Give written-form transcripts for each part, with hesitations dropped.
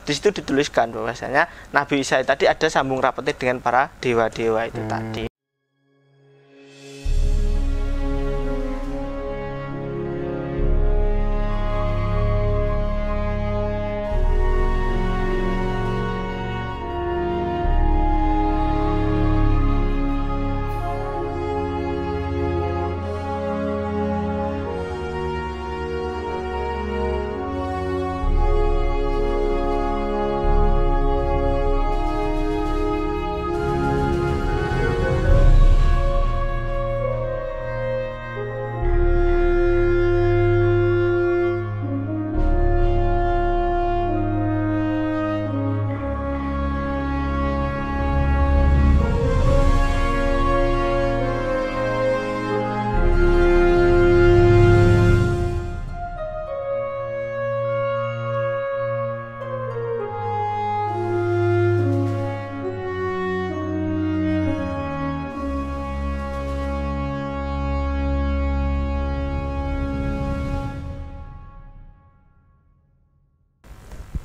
di situ dituliskan bahwasanya Nabi Isa tadi ada sambung rapatnya dengan para dewa-dewa itu tadi.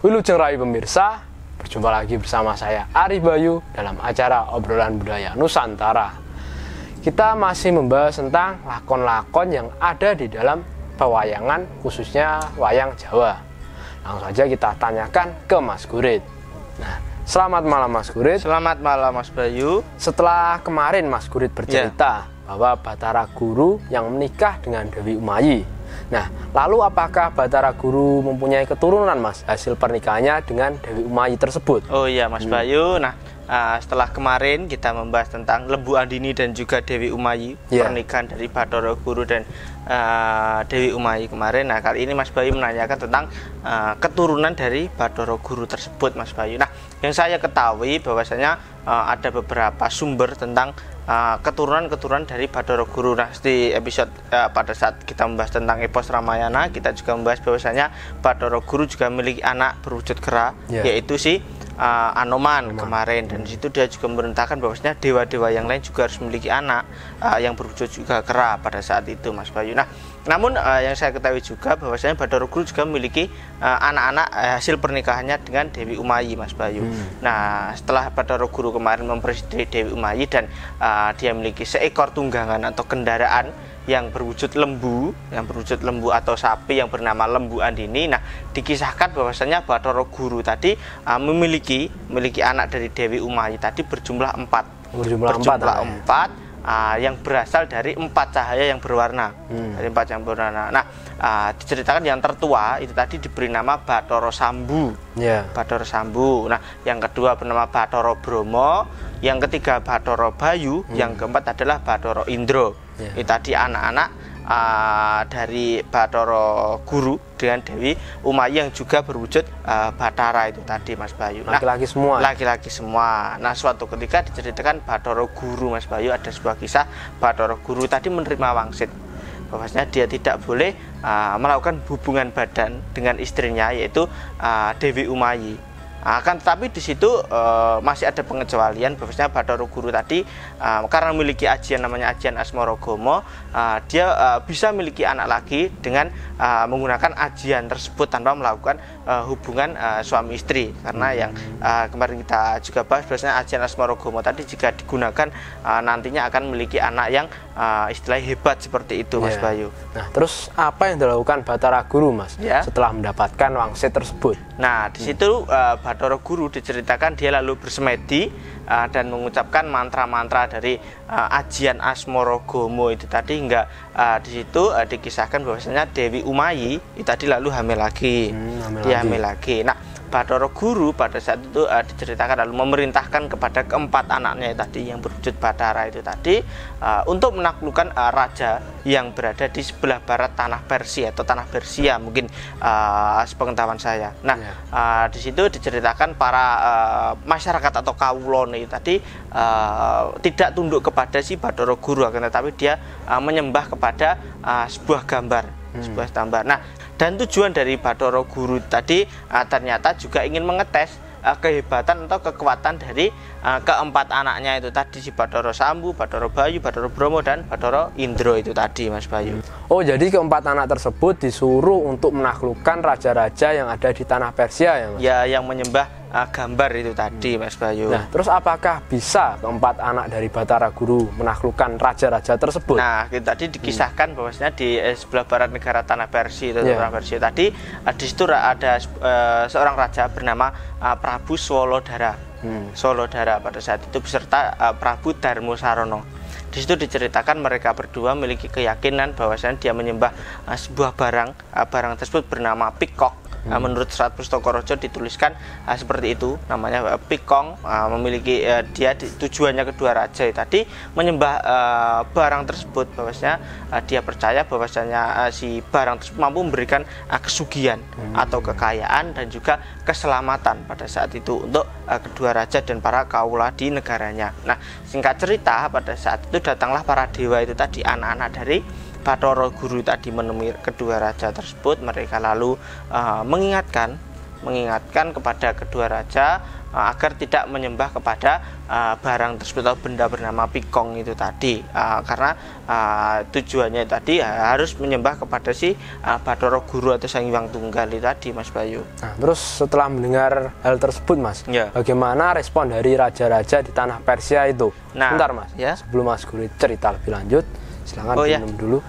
Wilujeng Rayu pemirsa, berjumpa lagi bersama saya Ari Bayu dalam acara Obrolan Budaya Nusantara. Kita masih membahas tentang lakon-lakon yang ada di dalam pewayangan, khususnya wayang Jawa. Langsung saja kita tanyakan ke Mas Gurit. Nah, selamat malam Mas Gurit. Selamat malam Mas Bayu. Setelah kemarin Mas Gurit bercerita bahwa Bathara Guru yang menikah dengan Dewi Umayi. Nah, lalu apakah Bathara Guru mempunyai keturunan Mas hasil pernikahannya dengan Dewi Umayi tersebut? Oh iya Mas Bayu. Nah, setelah kemarin kita membahas tentang Lembu Andini dan juga Dewi Umayi, pernikahan dari Bathara Guru dan Dewi Umayi kemarin. Nah, kali ini Mas Bayu menanyakan tentang keturunan dari Bathara Guru tersebut Mas Bayu. Nah, yang saya ketahui bahwasanya ada beberapa sumber tentang keturunan-keturunan dari Bathara Guru. Nah, di episode pada saat kita membahas tentang epos Ramayana, kita juga membahas bahwasanya Bathara Guru juga memiliki anak berwujud kera, yaitu si Anoman kemarin, dan di situ dia juga memerintahkan bahwasanya dewa-dewa yang lain juga harus memiliki anak yang berwujud juga kera pada saat itu Mas Bayu. Nah, namun yang saya ketahui juga bahwasanya Bathara Guru juga memiliki anak-anak hasil pernikahannya dengan Dewi Umayi Mas Bayu. Nah, setelah Bathara Guru kemarin memperistri Dewi Umayi dan dia memiliki seekor tunggangan atau kendaraan yang berwujud lembu atau sapi yang bernama Lembu Andini. Nah, dikisahkan bahwasanya Bathara Guru tadi memiliki anak dari Dewi Umayi tadi berjumlah 4. Berjumlah 4 yang berasal dari 4 cahaya yang berwarna. Dari 4 yang berwarna. Nah, diceritakan yang tertua itu tadi diberi nama Bathara Sambu. Bathara Sambu. Nah, yang kedua bernama Bathara Bromo, yang ketiga Bathara Bayu, yang keempat adalah Bathara Indra. Itu tadi anak-anak dari Bathara Guru dengan Dewi Umayi yang juga berwujud Bathara itu tadi Mas Bayu. Laki-laki semua. Laki-laki semua. Nah, suatu ketika diceritakan Bathara Guru Mas Bayu, ada sebuah kisah Bathara Guru tadi menerima wangsit bahwasanya dia tidak boleh melakukan hubungan badan dengan istrinya, yaitu Dewi Umayi. Akan tetapi di situ masih ada pengecualian bahwasanya Bathara Guru tadi karena memiliki ajian namanya ajian Asmaragomo, dia bisa memiliki anak lagi dengan menggunakan ajian tersebut tanpa melakukan hubungan suami istri. Karena yang kemarin kita juga bahas bahwasanya ajian Asmaragomo tadi jika digunakan nantinya akan memiliki anak yang istilahnya hebat seperti itu Mas Bayu. Nah, terus apa yang dilakukan Bathara Guru Mas setelah mendapatkan wangsit tersebut? Nah, di situ Bathara Guru diceritakan dia lalu bersemedi dan mengucapkan mantra-mantra dari ajian Asmaragomo itu tadi, hingga di situ dikisahkan bahwasanya Dewi Umayi itu tadi lalu hamil lagi. Hamil lagi. Nah, Bathara Guru pada saat itu diceritakan lalu memerintahkan kepada keempat anaknya tadi yang berwujud Bathara itu tadi untuk menaklukkan raja yang berada di sebelah barat tanah Persia atau tanah Persia mungkin sepengetahuan saya. Nah, di situ diceritakan para masyarakat atau kawulone tadi tidak tunduk kepada si Bathara Guru, akan tetapi dia menyembah kepada sebuah gambar. Nah, dan tujuan dari Bathara Guru tadi ternyata juga ingin mengetes kehebatan atau kekuatan dari keempat anaknya itu tadi, si Bathara Sambu, Bathara Bayu, Bathara Bromo, dan Bathara Indra itu tadi, Mas Bayu. Oh, jadi keempat anak tersebut disuruh untuk menaklukkan raja-raja yang ada di tanah Persia ya, Mas? Ya, yang menyembah gambar itu tadi, Mas Bayu. Nah, terus apakah bisa keempat anak dari Bathara Guru menaklukkan raja-raja tersebut? Nah, tadi dikisahkan bahwasanya di sebelah barat negara tanah Persia itu, tanah Persia tadi, di situ ada seorang raja bernama Prabu Swolodara. Swolodara pada saat itu beserta Prabu Darmo Sarono. Di situ diceritakan mereka berdua memiliki keyakinan bahwasanya dia menyembah sebuah barang tersebut bernama pikok. Menurut Serat Pustaka Raja dituliskan seperti itu, namanya pikong, memiliki dia tujuannya kedua raja tadi menyembah barang tersebut, bahwasanya dia percaya bahwasanya si barang tersebut mampu memberikan kesugihan atau kekayaan dan juga keselamatan pada saat itu untuk kedua raja dan para kaula di negaranya. Nah, singkat cerita pada saat itu datanglah para dewa itu tadi, anak-anak dari Bathara Guru tadi menemui kedua raja tersebut. Mereka lalu mengingatkan kepada kedua raja agar tidak menyembah kepada barang tersebut atau benda bernama pikong itu tadi, karena tujuannya tadi harus menyembah kepada si Bathara Guru atau Sang Hyang Tunggal itu tadi, Mas Bayu. Nah, terus setelah mendengar hal tersebut, Mas, bagaimana respon dari raja-raja di tanah Persia itu? Nah, bentar, Mas, sebelum Mas Guru cerita lebih lanjut, silahkan minum dulu.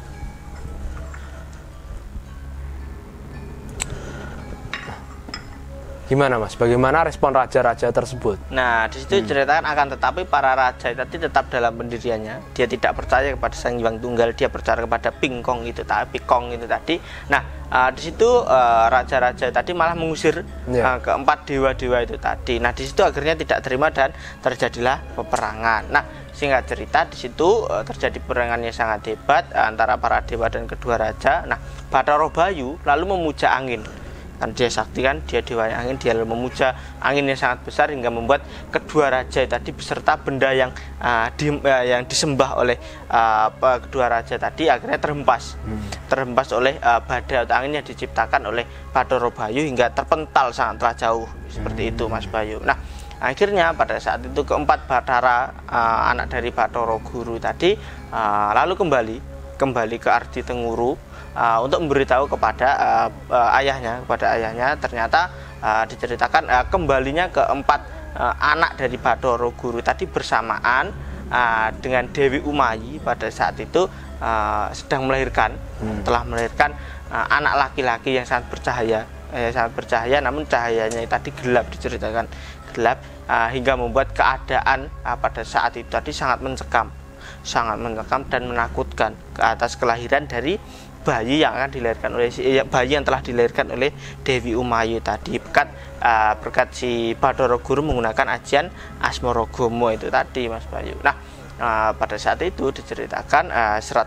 Gimana, Mas? Bagaimana respon raja-raja tersebut? Nah, di situ diceritakan akan tetapi para raja tadi tetap dalam pendiriannya. Dia tidak percaya kepada Sang Hyang Tunggal, dia percaya kepada pikong itu tadi. Nah, di situ raja-raja tadi malah mengusir keempat dewa-dewa itu tadi. Nah, di situ akhirnya tidak terima dan terjadilah peperangan. Nah, singkat cerita di situ terjadi peperangan yang sangat hebat antara para dewa dan kedua raja. Nah, Bathara Bayu lalu memuja angin. Kan dia sakti, kan dia dewa angin, dia lalu memuja angin yang sangat besar hingga membuat kedua raja tadi beserta benda yang disembah oleh kedua raja tadi akhirnya terhempas oleh badai atau angin yang diciptakan oleh Bathara Bayu hingga terpental sangatlah jauh seperti itu, Mas Bayu. Nah, akhirnya pada saat itu keempat Bathara, anak dari Bathara Guru tadi, lalu kembali ke Ardi Tenguru untuk memberitahu kepada ayahnya. Ternyata diceritakan kembalinya keempat anak dari Bathara Guru tadi bersamaan dengan Dewi Umayi pada saat itu sedang melahirkan, telah melahirkan anak laki-laki yang sangat bercahaya, namun cahayanya tadi gelap, diceritakan gelap hingga membuat keadaan pada saat itu tadi sangat mencekam dan menakutkan ke atas kelahiran dari bayi yang telah dilahirkan oleh Dewi Umayi tadi, berkat si Bathara Guru menggunakan ajian Asmaragomo itu tadi, Mas Bayu. Nah, pada saat itu diceritakan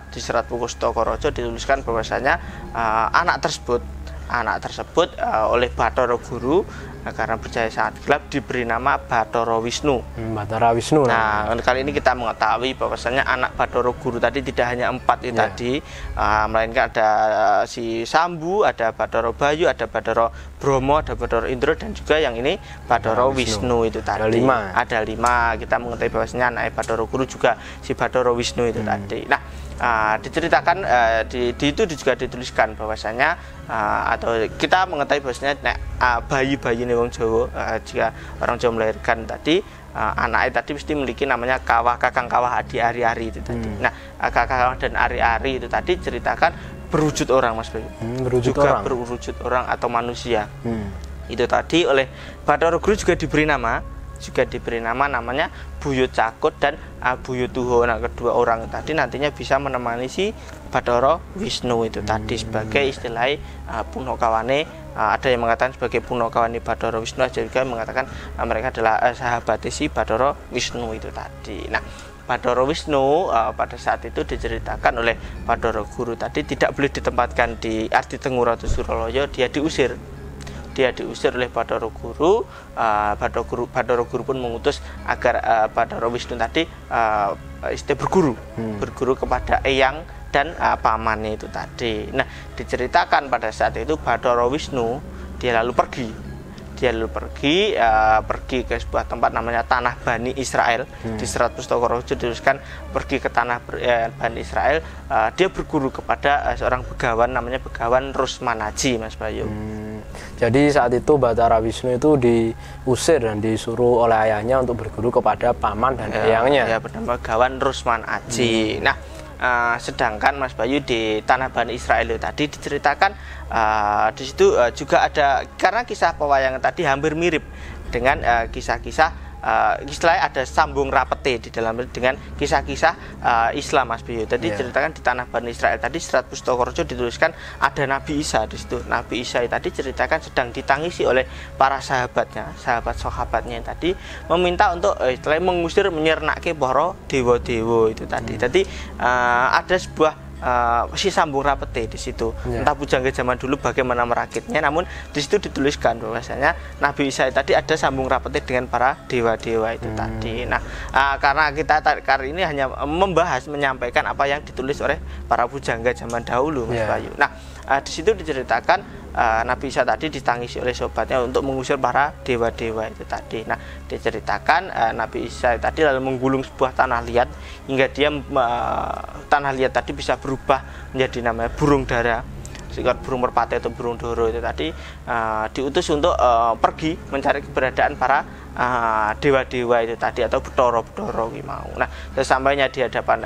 di Serat Pustaka Raja dituliskan bahwasanya anak tersebut oleh Bathara Guru karena bercahaya sangat gelap diberi nama Bathara Wisnu. Bathara Wisnu. Nah, kali ini kita mengetahui bahwasanya anak Bathara Guru tadi tidak hanya 4 itu tadi, melainkan ada si Sambu, ada Bathara Bayu, ada Bathara Bromo, ada Bathara Indra, dan juga yang ini Bathara Wisnu itu tadi. Ada 5. Kita mengetahui bahwasanya anak Bathara Guru juga si Bathara Wisnu itu tadi. Nah, diceritakan itu juga dituliskan bahwasanya atau kita mengetahui bahwasanya bayi-bayi wong Jawa, jika orang Jawa melahirkan tadi anaknya tadi mesti memiliki namanya kakang kawah adi ari-ari itu tadi. Nah, kakang kawah dan ari-ari itu tadi ceritakan berwujud orang, Mas Bayu. Berwujud orang atau manusia. Itu tadi oleh Bathara Guru juga diberi nama namanya Buyut Cakut dan Buyut Tuho. Nah, kedua orang tadi nantinya bisa menemani si Bathara Wisnu itu tadi sebagai istilah punokawane. Ada yang mengatakan sebagai punokawane Bathara Wisnu, ada juga yang mengatakan mereka adalah sahabat si Bathara Wisnu itu tadi. Nah, Bathara Wisnu pada saat itu diceritakan oleh Bathara Guru tadi tidak boleh ditempatkan di Ardi Tenguru atau Suralaya, dia diusir oleh Bathara Guru. Bathara Guru pun mengutus agar Bathara Wisnu tadi berguru kepada eyang dan pamannya itu tadi. Nah, diceritakan pada saat itu Bathara Wisnu dia lalu pergi dia lalu pergi ke sebuah tempat namanya tanah Bani Israel. Di Serat Pustaka Raja dituliskan pergi ke tanah Bani Israel. Dia berguru kepada seorang begawan namanya Begawan Rusmanaji, Mas Bayu. Jadi saat itu Bathara Wisnu itu diusir dan disuruh oleh ayahnya untuk berguru kepada paman dan eyangnya. Ya, bernama Begawan Rusmanaji. Nah, sedangkan Mas Bayu di tanah Bani Israel itu tadi diceritakan di situ juga ada, karena kisah pewayangan tadi hampir mirip dengan kisah-kisah istilahnya ada sambung rapete di dalam dengan kisah-kisah Islam, Mas Bayu. Tadi ceritakan di tanah Bani Israel tadi Serat Pustaka Raja dituliskan ada Nabi Isa di situ. Nabi Isa tadi ceritakan sedang ditangisi oleh para sahabatnya yang tadi meminta untuk istilahnya mengusir menyernake para dewa-dewa itu tadi. Jadi ada sebuah si sambung rapete di situ. Entah pujangga zaman dulu bagaimana merakitnya, namun di situ dituliskan bahwasanya Nabi Isa tadi ada sambung rapete dengan para dewa-dewa itu tadi. Nah, karena kita kali ini hanya menyampaikan apa yang ditulis oleh para pujangga zaman dahulu, Mas Bayu. Nah, di situ diceritakan Nabi Isa tadi ditangisi oleh sobatnya untuk mengusir para dewa-dewa itu tadi. Nah, diceritakan Nabi Isa tadi lalu menggulung sebuah tanah liat hingga dia tanah liat tadi bisa berubah menjadi namanya burung dara, seekor burung merpati atau burung doro itu tadi diutus untuk pergi mencari keberadaan para dewa-dewa itu tadi atau Bathara mau. Nah, sesampainya di hadapan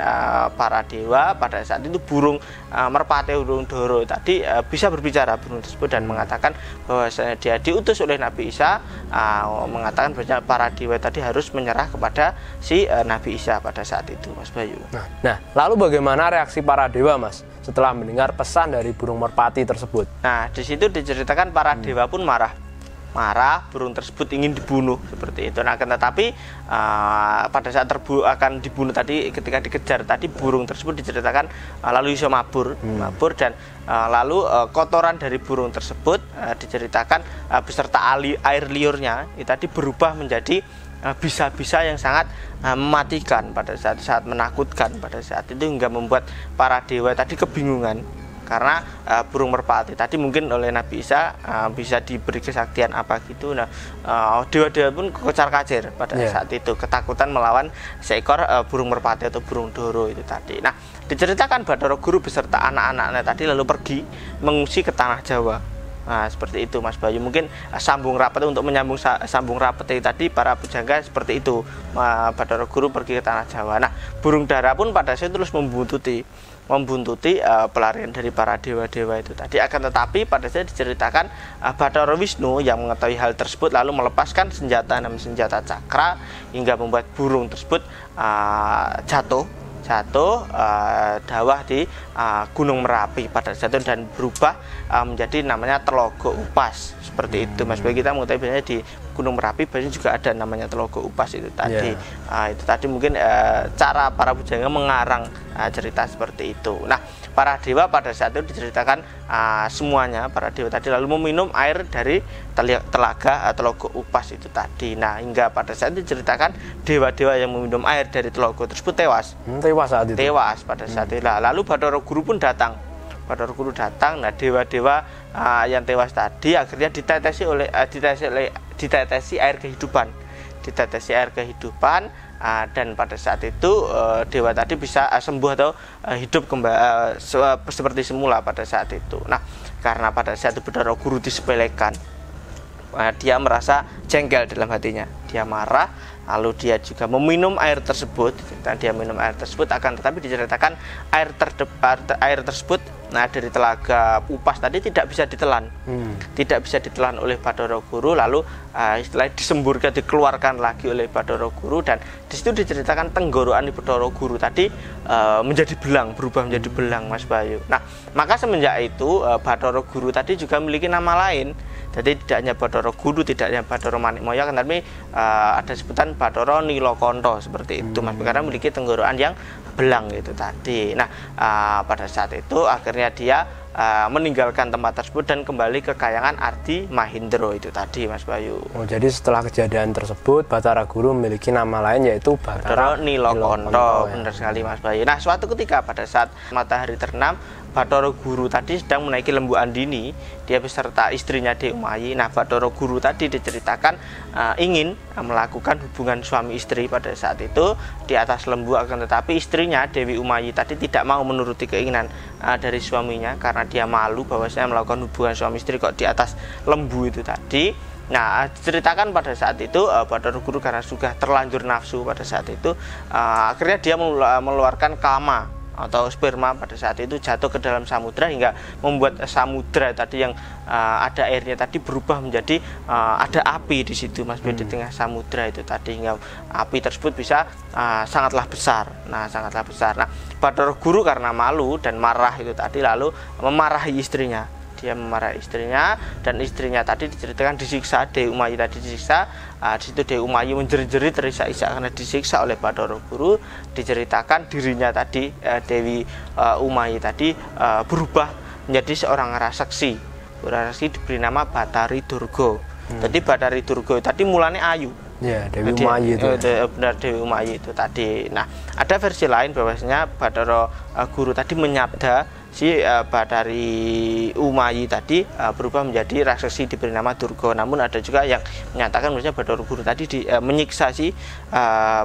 para dewa pada saat itu burung merpati burung doro tadi bisa berbicara burung tersebut dan mengatakan bahwasanya dia diutus oleh Nabi Isa, mengatakan bahwa para dewa tadi harus menyerah kepada si Nabi Isa pada saat itu, Mas Bayu. Nah, lalu bagaimana reaksi para dewa, Mas, setelah mendengar pesan dari burung merpati tersebut? Nah, di situ diceritakan para dewa pun marah, burung tersebut ingin dibunuh seperti itu. Nah, tetapi pada saat akan dibunuh tadi, ketika dikejar tadi burung tersebut diceritakan lalu bisa mabur dan lalu kotoran dari burung tersebut diceritakan beserta air liurnya itu tadi berubah menjadi bisa-bisa yang sangat mematikan pada saat menakutkan pada saat itu, hingga membuat para dewa tadi kebingungan. Karena burung merpati tadi mungkin oleh Nabi Isa bisa diberi kesaktian apa gitu. Nah, dewa-dewa pun kocar-kacir pada saat itu, ketakutan melawan seekor burung merpati atau burung doro itu tadi. Nah, diceritakan Bathara Guru beserta anak-anaknya tadi lalu pergi mengungsi ke tanah Jawa. Nah, seperti itu, Mas Bayu. Mungkin sambung rapet untuk menyambung sambung rapet tadi para pujangga seperti itu. Bathara Guru pergi ke tanah Jawa. Nah, burung dara pun pada saat itu terus membuntuti pelarian dari para dewa-dewa itu tadi. Akan tetapi pada saat diceritakan Bathara Wisnu yang mengetahui hal tersebut lalu melepaskan senjata cakra hingga membuat burung tersebut jatuh dawah di Gunung Merapi pada saat itu dan berubah menjadi namanya Telogo Upas seperti itu, Mas. Bagi kita mengetahui biasanya di Gunung Merapi biasanya juga ada namanya Telogo Upas itu tadi. Itu tadi mungkin cara para pujangga mengarang cerita seperti itu. Nah, para dewa pada saat itu diceritakan semuanya para dewa tadi lalu meminum air dari telaga Telogo Upas itu tadi. Nah, hingga pada saat itu diceritakan dewa-dewa yang meminum air dari telogo tersebut tewas pada saat itu. Lalu Bathara Guru pun datang. Nah, dewa-dewa yang tewas tadi akhirnya ditetesi air kehidupan. Dan pada saat itu dewa tadi bisa sembuh atau hidup kembali seperti semula pada saat itu. Nah, karena pada saat itu Bathara Guru disepelekan, dia merasa jengkel dalam hatinya, dia marah, lalu dia juga meminum air tersebut. Dan dia minum air tersebut, akan tetapi diceritakan air tersebut dari telaga Upas tadi tidak bisa ditelan, oleh Bathara Guru. Lalu istilahnya disemburkan, dikeluarkan lagi oleh Bathara Guru, dan di situ diceritakan tenggorokan di Bathara Guru tadi menjadi belang, berubah menjadi belang, Mas Bayu. Nah, maka semenjak itu Bathara Guru tadi juga memiliki nama lain. Jadi tidak hanya Bathara Guru, tidak hanya Bathara Manikmaya, tapi ada sebutan Bathara Nilokonto seperti itu, Mas, karena memiliki tenggorokan yang belang itu tadi. Nah, pada saat itu akhirnya dia meninggalkan tempat tersebut dan kembali ke Kahyangan Ardi Mahindra itu tadi Mas Bayu. Oh, jadi setelah kejadian tersebut Bathara Guru memiliki nama lain yaitu Bathara Nilokonto. Benar sekali Mas Bayu. Nah, suatu ketika pada saat matahari terbenam, Bathara Guru tadi sedang menaiki Lembu Andini, dia beserta istrinya Dewi Umayi. Nah, Bathara Guru tadi diceritakan ingin melakukan hubungan suami istri pada saat itu di atas lembu, akan tetapi istrinya Dewi Umayi tadi tidak mau menuruti keinginan dari suaminya karena dia malu bahwasanya melakukan hubungan suami istri kok di atas lembu itu tadi. Nah, diceritakan pada saat itu Bathara Guru karena sudah terlanjur nafsu pada saat itu, akhirnya dia mengeluarkan kama atau sperma pada saat itu jatuh ke dalam samudra hingga membuat samudra tadi yang ada airnya tadi berubah menjadi ada api di situ Mas Boy, di tengah samudra itu tadi, hingga api tersebut bisa sangatlah besar. Nah, sangatlah besar. Nah, Bathara Guru karena malu dan marah itu tadi lalu memarahi istrinya. Dia memarahi istrinya dan istrinya tadi diceritakan disiksa, Dewi Umayi tadi disiksa. Di situ Dewi Umayi menjerit-jerit terisak-isak karena disiksa oleh Bathara Guru. Diceritakan dirinya tadi Dewi Umayi tadi berubah menjadi seorang rasekshi. Rasekshi diberi nama Bathari Durga. Jadi Bathari Durga tadi mulanya ayu. Ya, Dewi Umayi itu. Benar, Dewi Umayi itu tadi. Nah, ada versi lain bahwasanya Bathara Guru tadi menyabda si Bathari Umayi tadi berubah menjadi raksasi diberi nama Durga. Namun ada juga yang menyatakan bahwa Bathara Guru tadi menyiksa si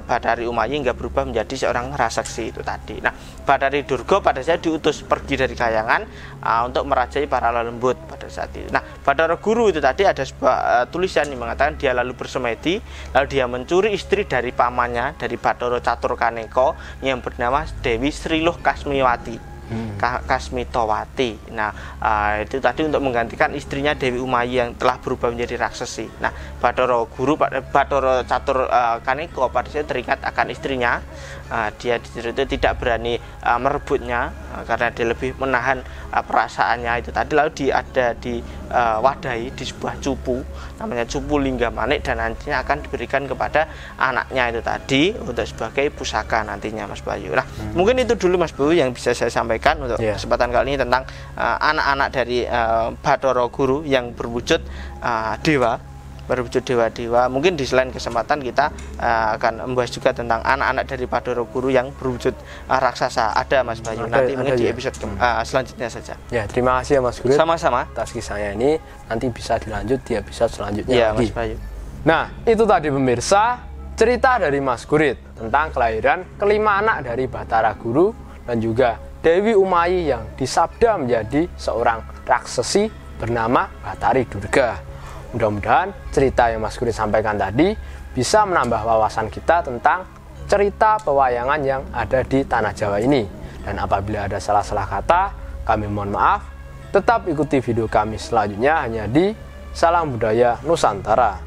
Bathari Umayi hingga berubah menjadi seorang raksasi itu tadi. Nah, Bathari Durga pada saat diutus pergi dari Kahyangan untuk merajai para lelembut pada saat itu. Nah, Bathara Guru itu tadi ada sebuah tulisan yang mengatakan dia lalu bersemedi, lalu dia mencuri istri dari pamannya, dari Bathara Catur Kaneka yang bernama Dewi Sriluh Kasmiwati. Kasmitawati. Nah, itu tadi untuk menggantikan istrinya Dewi Umayi yang telah berubah menjadi raksasi. Nah, Bathara Guru, Bathara Catur Kaneka pada saat teringat akan istrinya, dia tidak berani merebutnya karena dia lebih menahan perasaannya itu tadi. Lalu ada diwadahi di sebuah cupu, namanya cupu Lingga Manik, dan nantinya akan diberikan kepada anaknya itu tadi untuk sebagai pusaka nantinya Mas Bayu. Nah, mungkin itu dulu Mas Bayu yang bisa saya sampaikan untuk kesempatan kali ini tentang anak-anak dari Bathara Guru yang berwujud dewa-dewa. Mungkin di selain kesempatan kita akan membahas juga tentang anak-anak dari Bathara Guru yang berwujud raksasa. Ada Mas Bayu, nanti mungkin di episode selanjutnya saja. Ya, terima kasih ya Mas Guru. Sama-sama. Atas kisahnya ini nanti bisa dilanjut di episode selanjutnya ya, lagi. Mas Bayu. Nah, itu tadi pemirsa cerita dari Mas Gurit tentang kelahiran kelima anak dari Bathara Guru dan juga Dewi Umayi yang disabda menjadi seorang raksasi bernama Bathari Durga. Mudah-mudahan cerita yang Mas Gurit sampaikan tadi bisa menambah wawasan kita tentang cerita pewayangan yang ada di Tanah Jawa ini. Dan apabila ada salah-salah kata, kami mohon maaf. Tetap ikuti video kami selanjutnya hanya di Salam Budaya Nusantara.